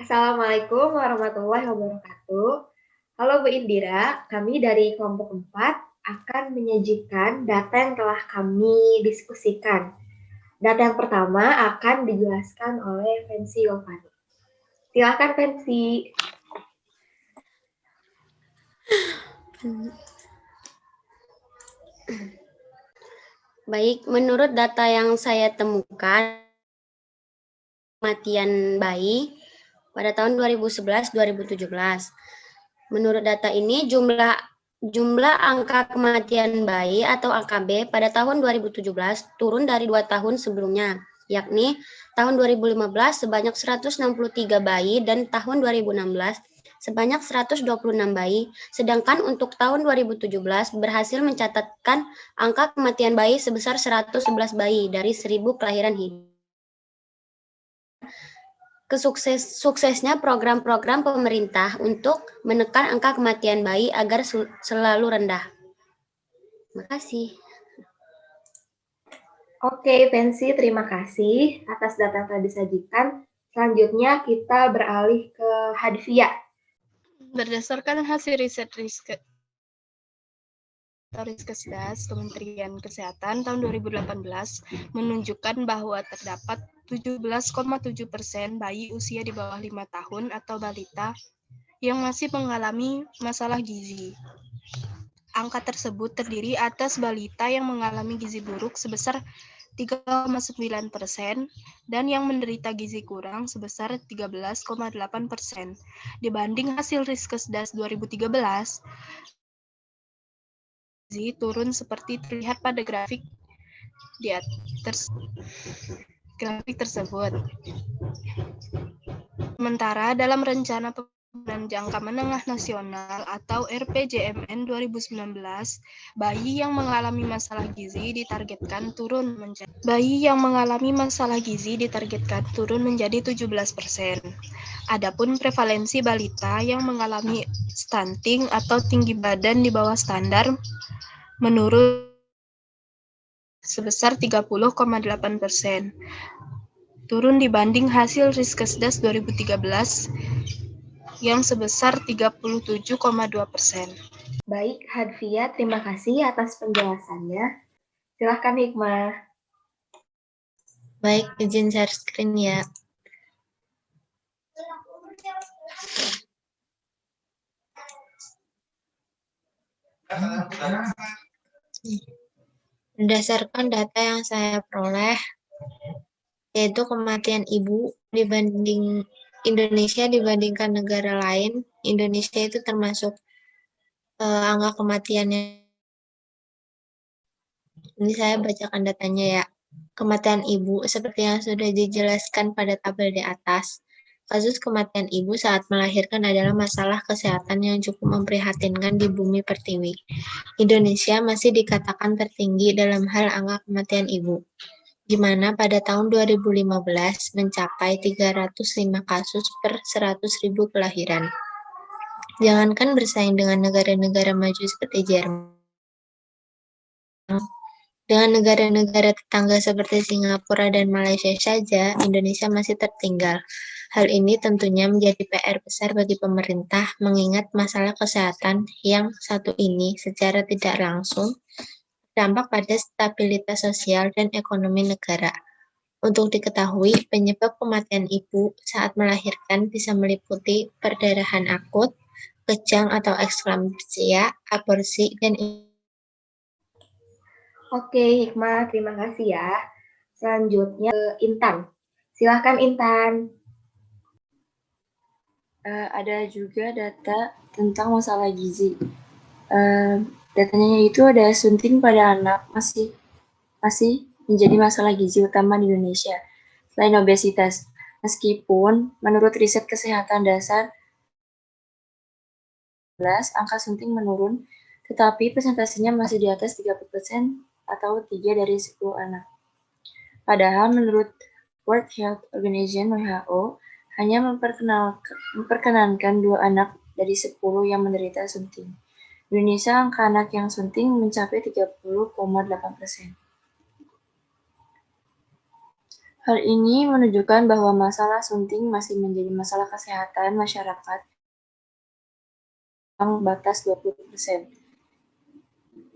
Assalamualaikum warahmatullahi wabarakatuh. Halo Bu Indira, kami dari kelompok 4 akan menyajikan data yang telah kami diskusikan. Data yang pertama akan dijelaskan oleh Pensi Yovani. Silakan Pensi. Baik, menurut data yang saya temukan, kematian bayi pada tahun 2011-2017. Menurut data ini, jumlah angka kematian bayi atau AKB pada tahun 2017 turun dari 2 tahun sebelumnya, yakni tahun 2015 sebanyak 163 bayi dan tahun 2016 sebanyak 126 bayi, sedangkan untuk tahun 2017 berhasil mencatatkan angka kematian bayi sebesar 111 bayi dari 1.000 kelahiran hidup. Suksesnya program-program pemerintah untuk menekan angka kematian bayi agar selalu rendah. Terima kasih. Oke, Pensi, terima kasih atas data yang telah disajikan. Selanjutnya kita beralih ke Hadfia. Berdasarkan hasil riset Riskesdas Kementerian Kesehatan tahun 2018 menunjukkan bahwa terdapat 17,7% bayi usia di bawah 5 tahun atau balita yang masih mengalami masalah gizi. Angka tersebut terdiri atas balita yang mengalami gizi buruk sebesar 3,9% dan yang menderita gizi kurang sebesar 13,8%. Dibanding hasil Riskesdas 2013, gizi turun seperti terlihat pada grafik tersebut. Sementara dalam rencana pembangunan jangka menengah nasional atau RPJMN 2019, bayi yang mengalami masalah gizi ditargetkan turun menjadi 17%. Adapun prevalensi balita yang mengalami stunting atau tinggi badan di bawah standar menurun sebesar 30,8%. Turun dibanding hasil Riskesdas 2013 yang sebesar 37,2%. Baik, Hadfia, terima kasih atas penjelasannya. Silahkan Hikmah. Baik, izin share screen ya. Berdasarkan data yang saya peroleh, yaitu kematian ibu dibanding Indonesia dibandingkan negara lain, Indonesia itu termasuk angka kematiannya. Ini saya bacakan datanya ya. Kematian ibu seperti yang sudah dijelaskan pada tabel di atas. Kasus kematian ibu saat melahirkan adalah masalah kesehatan yang cukup memprihatinkan di bumi pertiwi. Indonesia masih dikatakan tertinggi dalam hal angka kematian ibu, di mana pada tahun 2015 mencapai 305 kasus per 100.000 kelahiran. Jangankan bersaing dengan negara-negara maju seperti Jerman, dengan negara-negara tetangga seperti Singapura dan Malaysia saja, Indonesia masih tertinggal. Hal ini tentunya menjadi PR besar bagi pemerintah, mengingat masalah kesehatan yang satu ini secara tidak langsung berdampak pada stabilitas sosial dan ekonomi negara. Untuk diketahui, penyebab kematian ibu saat melahirkan bisa meliputi perdarahan akut, kejang atau ekslampsia, aborsi, dan Oke, Hikmah, terima kasih ya. Selanjutnya Intan. Silahkan Intan. Ada juga data tentang masalah gizi. Datanya itu ada stunting pada anak masih menjadi masalah gizi utama di Indonesia. Selain obesitas, meskipun menurut riset kesehatan dasar angka stunting menurun, tetapi persentasenya masih di atas 30% atau 3 dari 10 anak. Padahal menurut World Health Organization (WHO) hanya memperkenankan 2 anak dari 10 yang menderita stunting. Di Indonesia, angka anak yang stunting mencapai 30,8%. Hal ini menunjukkan bahwa masalah sunting masih menjadi masalah kesehatan masyarakat yang batas 20%.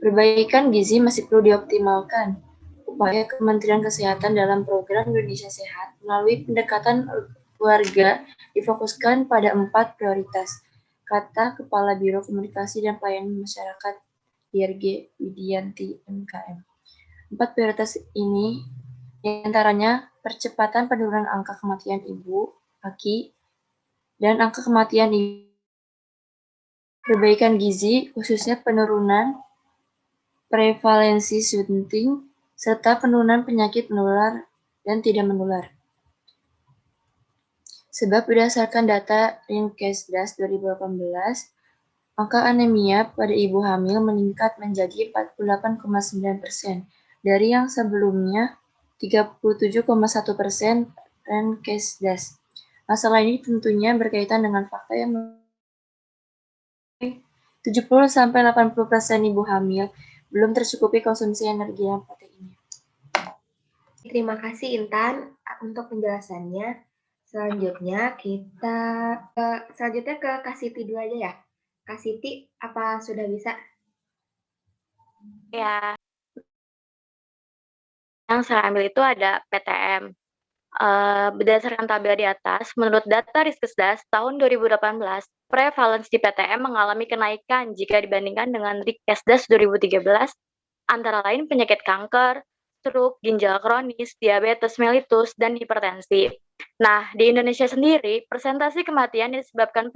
Perbaikan gizi masih perlu dioptimalkan. Upaya Kementerian Kesehatan dalam program Indonesia Sehat melalui pendekatan keluarga difokuskan pada 4 prioritas, kata Kepala Biro Komunikasi dan Pelayanan Masyarakat DRG Widianti MKM. 4 prioritas ini diantaranya percepatan penurunan angka kematian ibu, laki, dan angka kematian ibu, perbaikan gizi, khususnya penurunan prevalensi sunting, serta penurunan penyakit menular dan tidak menular. Sebab berdasarkan data Rinkesdas 2018, angka anemia pada ibu hamil meningkat menjadi 48,9% dari yang sebelumnya 37,1% Rinkesdas. Masalah ini tentunya berkaitan dengan fakta yang 70-80% ibu hamil belum tercukupi konsumsi energi dan proteinnya. Terima kasih Intan untuk penjelasannya. Selanjutnya kita ke Kak Siti dulu aja ya. Kak Siti, apa sudah bisa? Ya, yang saya ambil itu ada PTM. Berdasarkan tabel di atas, menurut data Riskesdas tahun 2018, prevalensi PTM mengalami kenaikan jika dibandingkan dengan Riskesdas 2013, antara lain penyakit kanker, stroke, ginjal kronis, diabetes mellitus, dan hipertensi. Nah, di Indonesia sendiri, persentase kematian disebabkan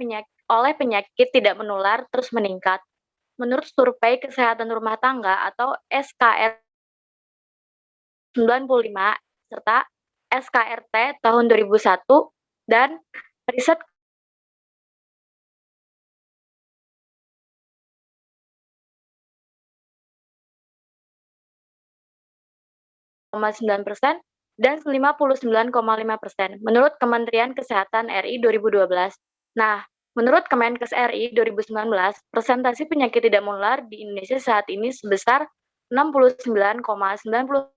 oleh penyakit tidak menular terus meningkat. Menurut Survei Kesehatan Rumah Tangga atau SKR 95 serta SKRT tahun 2001 dan riset ,9% dan 59,5% menurut Kementerian Kesehatan RI 2012. Nah, menurut Kemenkes RI 2019, persentase penyakit tidak menular di Indonesia saat ini sebesar 69,90%.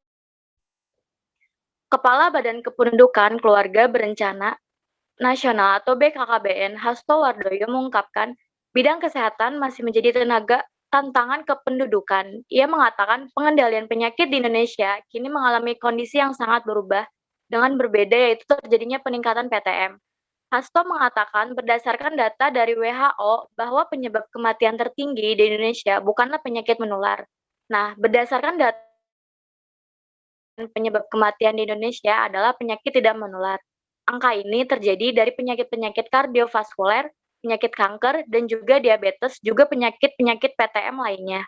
Kepala Badan Kependudukan Keluarga Berencana Nasional atau BKKBN Hasto Wardoyo mengungkapkan bidang kesehatan masih menjadi tantangan kependudukan. Ia mengatakan pengendalian penyakit di Indonesia kini mengalami kondisi yang sangat berubah dengan berbeda, yaitu terjadinya peningkatan PTM. Hasto mengatakan berdasarkan data dari WHO bahwa penyebab kematian tertinggi di Indonesia bukanlah penyakit menular. Nah, berdasarkan data penyebab kematian di Indonesia adalah penyakit tidak menular. Angka ini terjadi dari penyakit-penyakit kardiovaskuler, penyakit kanker, dan juga diabetes, juga penyakit-penyakit PTM lainnya.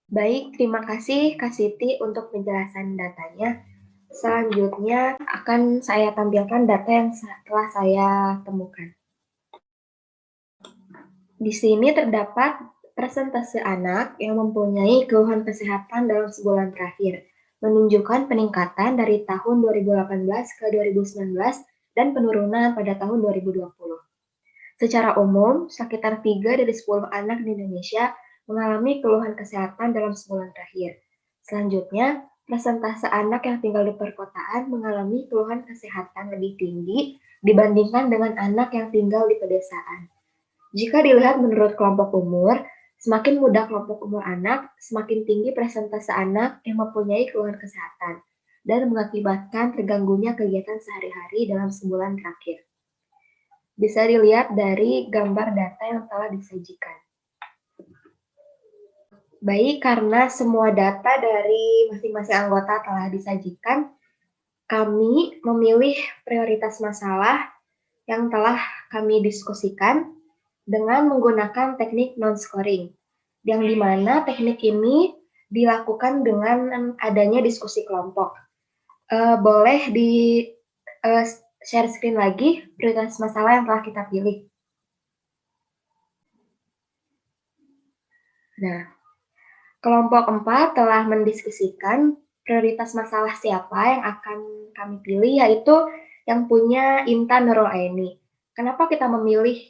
Baik, terima kasih Kak Siti untuk penjelasan datanya. Selanjutnya akan saya tampilkan data yang telah saya temukan. Di sini terdapat persentase anak yang mempunyai keluhan kesehatan dalam sebulan terakhir, menunjukkan peningkatan dari tahun 2018 ke 2019 dan penurunan pada tahun 2020. Secara umum, sekitar 3 dari 10 anak di Indonesia mengalami keluhan kesehatan dalam sebulan terakhir. Selanjutnya, persentase anak yang tinggal di perkotaan mengalami keluhan kesehatan lebih tinggi dibandingkan dengan anak yang tinggal di pedesaan. Jika dilihat menurut kelompok umur, semakin muda kelompok umur anak, semakin tinggi persentase anak yang mempunyai keluhan kesehatan dan mengakibatkan terganggunya kegiatan sehari-hari dalam sebulan terakhir. Bisa dilihat dari gambar data yang telah disajikan. Baik, karena semua data dari masing-masing anggota telah disajikan, kami memilih prioritas masalah yang telah kami diskusikan dengan menggunakan teknik non-scoring, yang dimana teknik ini dilakukan dengan adanya diskusi kelompok. Boleh di share screen lagi prioritas masalah yang telah kita pilih. Nah, kelompok 4 telah mendiskusikan prioritas masalah siapa yang akan kami pilih, yaitu yang punya Intan Nurul Aini. Kenapa kita memilih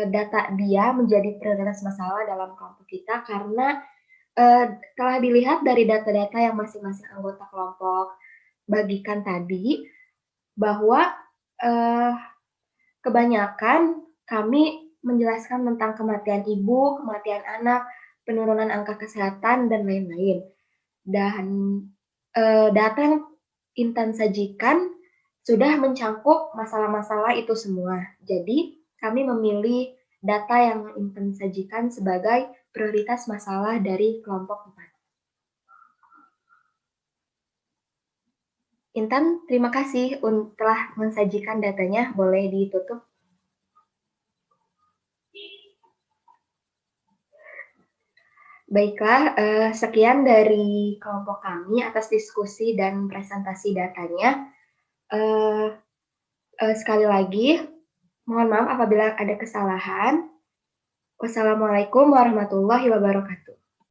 data dia menjadi prioritas masalah dalam kelompok kita? Karena telah dilihat dari data-data yang masing-masing anggota kelompok bagikan tadi, bahwa kebanyakan kami menjelaskan tentang kematian ibu, kematian anak, penurunan angka kesehatan, dan lain-lain. Dan data yang Intan sajikan sudah mencakup masalah-masalah itu semua. Jadi, kami memilih data yang Intan sajikan sebagai prioritas masalah dari kelompok 4. Intan, terima kasih telah mensajikan datanya. Boleh ditutup. Baiklah, sekian dari kelompok kami atas diskusi dan presentasi datanya. Sekali lagi, mohon maaf apabila ada kesalahan. Wassalamualaikum warahmatullahi wabarakatuh.